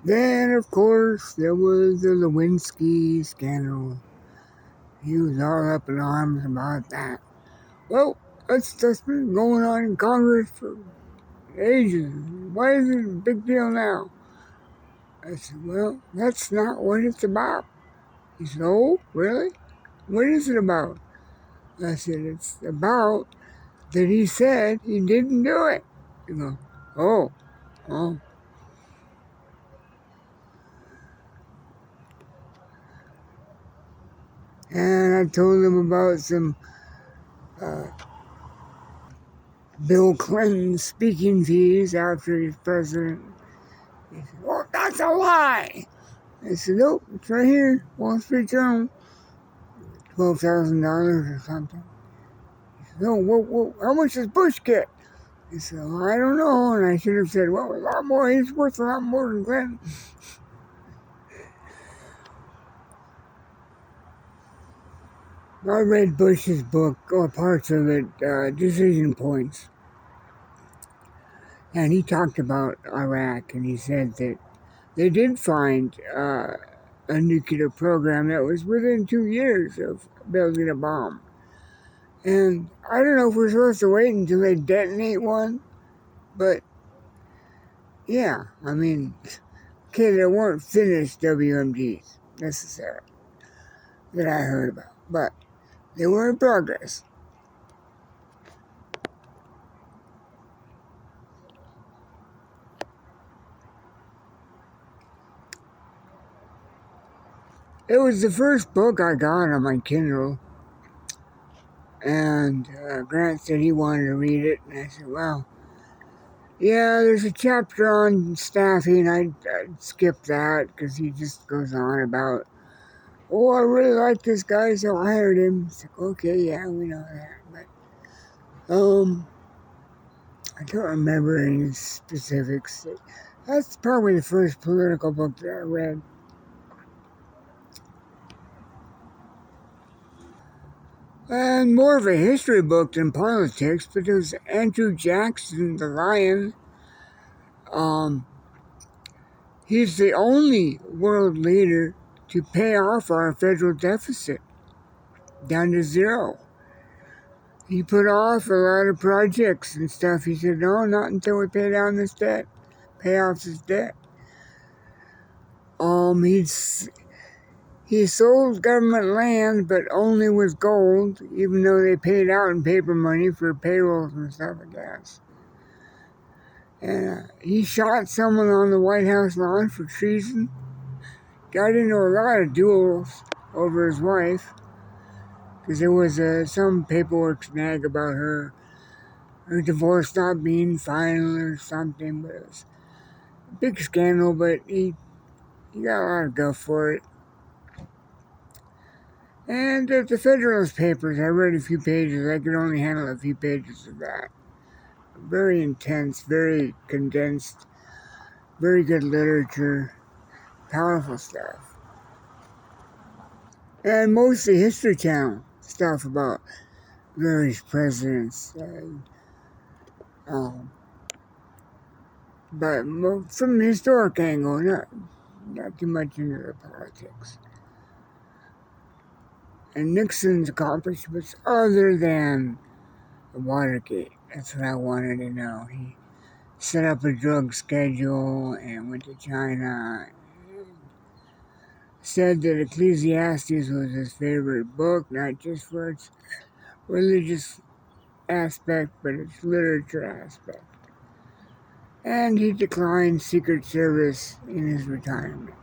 Then, of course, there was the Lewinsky scandal. He was all up in arms about that. Well, that's been going on in Congress for ages. Why is it a big deal now? I said, well, that's not what it's about. He said, oh, really? What is it about? I said, it's about that he said he didn't do it. You go, oh. And I told him about some uh, Bill Clinton speaking fees after he's president. He said, well, that's a lie. I said, nope, it's right here, Wall Street Journal, $12,000 or something. He said, no, how much does Bush get? He said, well, I don't know. And I should have said, well, a lot more. He's worth a lot more than Clinton. I read Bush's book, or parts of it, Decision Points. And he talked about Iraq, and he said that they did find a nuclear program that was within 2 years of building a bomb. And I don't know if we're supposed to wait until they detonate one, but yeah, I mean, okay, there weren't finished WMDs necessarily that I heard about, but they were in progress. It was the first book I got on my Kindle, and Grant said he wanted to read it, and I said, well, yeah, there's a chapter on staffing. I'd skip that because he just goes on about, oh, I really like this guy, so I hired him. It's like, okay, yeah, we know that. But, I don't remember any specifics. That's probably the first political book that I read. And more of a history book than politics, but it was Andrew Jackson, the Lion. He's the only world leader to pay off our federal deficit down to zero. He put off a lot of projects and stuff. He said, no, not until we pay down this debt, pay off this debt. He sold government land, but only with gold, even though they paid out in paper money for payrolls and stuff, I guess. And he shot someone on the White House lawn for treason. Got into a lot of duels over his wife, because there was some paperwork snag about her divorce not being final or something. But it was a big scandal, but he got a lot of guff for it. And the Federalist Papers, I read a few pages. I could only handle a few pages of that. Very intense, very condensed, very good literature, powerful stuff. And mostly History Channel stuff about various presidents. But from the historic angle, not too much into the politics. And Nixon's accomplishments other than Watergate. That's what I wanted to know. He set up a drug schedule and went to China. And said that Ecclesiastes was his favorite book, not just for its religious aspect, but its literature aspect. And he declined Secret Service in his retirement.